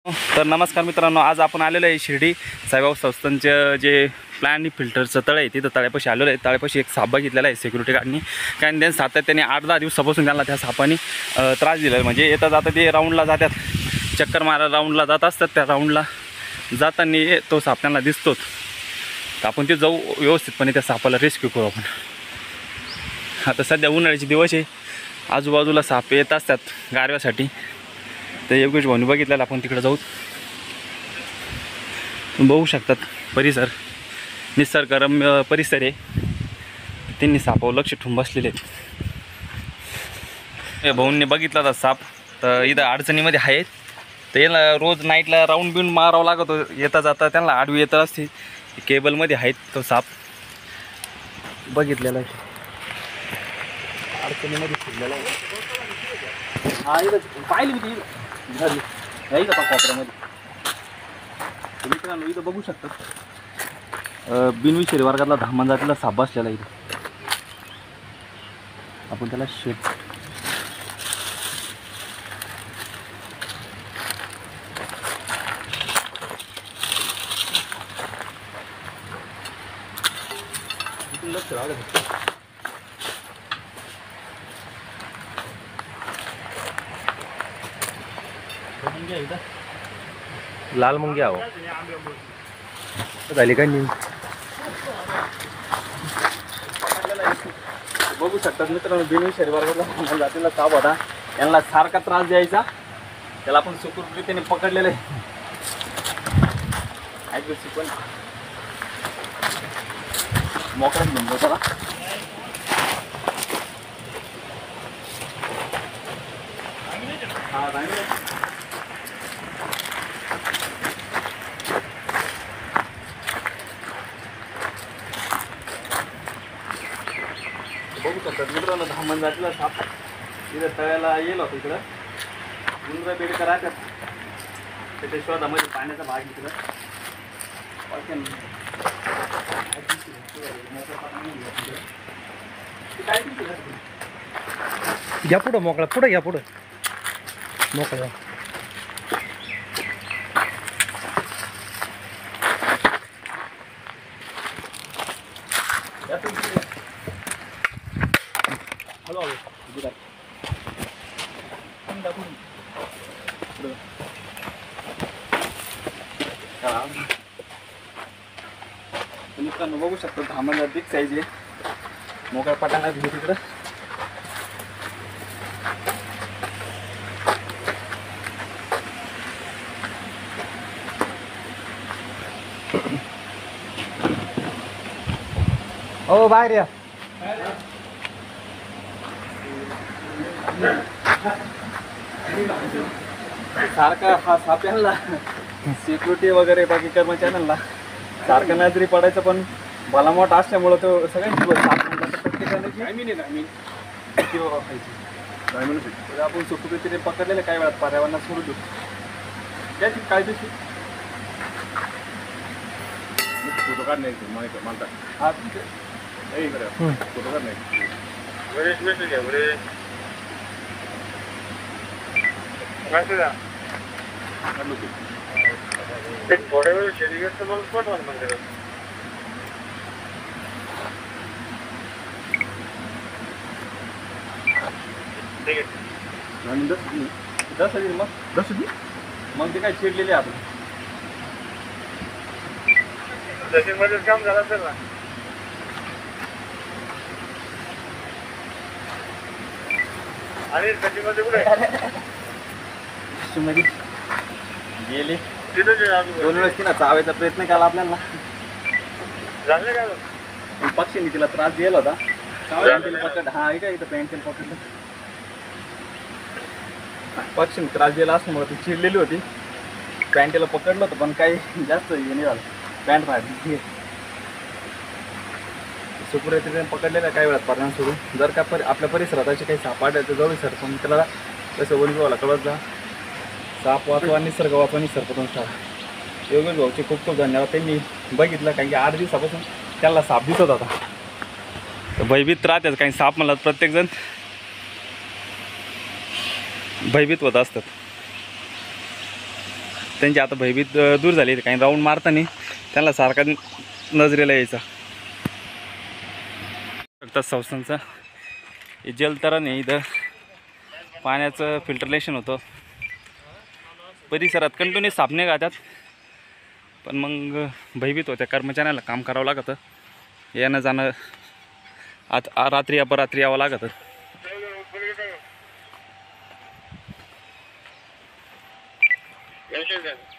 तर नमस्कार मित्रांनो, आज आपण आलेलो आहे शिर्डी साईबाबा संस्थांचं जे प्लॅन फिल्टरचं तळ आहे तिथं तळ्यापाशी आलेलं आहे. तळ्यापाशी एक साप बघितलेला आहे सिक्युरिटी गार्डनी. कारण त्यांनी सातत्याने 8-10 दिवसापासून त्यांना त्या सापाने त्रास दिला. म्हणजे येता जाता ते राऊंडला जातात, चक्कर मारा राऊंडला जात असतात. त्या राऊंडला जाताना तो साप त्यांना दिसतोच. तर आपण ते जाऊ व्यवस्थितपणे त्या सापाला रेस्क्यू करू आपण. आता सध्या उन्हाळ्याचे दिवस आहे, आजूबाजूला साप येत असतात गारव्यासाठी. तर योगेश भाऊनी बघितलेलं आपण तिकडे जाऊ. बघू शकतात परिसर निसर्गरम्य परिसर आहे. त्यांनी सापावर लक्ष ठेवून बसलेले आहेत. भाऊंनी बघितला होता साप, तर इथं अडचणीमध्ये आहेत. तर याला रोज नाईटला राऊंड बिऊंड मारावं लागतो. येता जाता त्यांना आडवी येत असते. केबलमध्ये आहेत तो साप बघितलेला आहे. अडचणीमध्ये फिरलेला आहे. हा इथं पाहिली मी ती झाली नाही का कोपऱ्यामध्ये. मित्रांनो इथं बघू शकतात बिनविषारी वर्गातला धामण जातीला साप बसलेला इथं. आपण त्याला शेत लक्ष राहू दे. लाल मुंगी आहो झाली का नाही. बघू शकतात मित्रांनो बिनविषारी वर्गातला जातीला साप होता. यांना सारखा त्रास द्यायचा. त्याला आपण सुखरूपरीतीने पकडलेलं आहे. पण मोकळा घेऊन त्याला हा बघू शकतात मित्रांनो धामण जातीला साप इथं तळ्याला येईल होतं. इकडं उंदरं बेडका राहतात. त्याच्या शोधामध्ये पाण्याचा भाग इकडं या पुढं मोकळा पुढं या पुढं मोकळा. मित्रांनो बघू शकतो धामण अधिक साईज आहे. मोकळ्या पटांना घेऊ तिकडं. हो बाहेर या. सारखा हा साप यांना सिक्युरिटी वगैरे बाकी कर्मचाऱ्यांना सारखं नजरी पडायचं. पण भला मोठा असल्यामुळं तो सगळ्यांची प्रत्येकाने आपण सुखरूपरीतीने पकडलेलं काही वेळात पर्यावरणात सोडू देऊ. त्याची काळजीची फोटो काढ नाही म्हणतात. हा फोटो काढ नाही थोड्या वेळ शेती घेत मला पटवा म्हणजे मग ते काय चिडलेले आपण मध्येच काम झालं असेल ना. आणि सचिनमध्ये कुठे गेले तिथं 2 वेळेस तिला चावायचा प्रयत्न केला आपल्याला. झालं का पक्षीने तिला त्रास दिला होता. पकड हा का इथं पॅन्ट पकडलं. पक्षीने त्रास दिला असल्यामुळे ती चिडलेली होती. पॅन्टीला पकडलं होतं पण काही जास्त हे नाही झालं. पॅन्ट बाहेर सुखरूपरीतीने पकडलेल्या काही वेळात परिणाम सोडून. जर का आपल्या परिसरात असे काही साप आढळले जवळ सर पण त्याला कसं वनविभागाला कळत जा. साप वाचवा निसर्ग वाचवा निसर्ग ठेवा. योगेश भाऊचे खूप खूप धन्यवाद. त्यांनी बघितलं कारण की 8 दिवसापासून त्याला साप दिसत होता. तर भयभीत राहतात काही साप मला प्रत्येकजण भयभीत होत असतात. त्यांची आता भयभीत दूर झाली. काही राऊंड मारताना त्यांना सारखा नजरेला यायचा. फक्त संस्थांचा हे जलतरण आहे. इथं पाण्याचं फिल्टरलेशन होतं. परिसरात कंटिन्यू सापणे गातात, पण मग भयभीत होत्या. कर्मचाऱ्याला काम करावं लागतं, येणं जाणं रात्री अपरात्री यावं लागतं. Yes, yes, yes.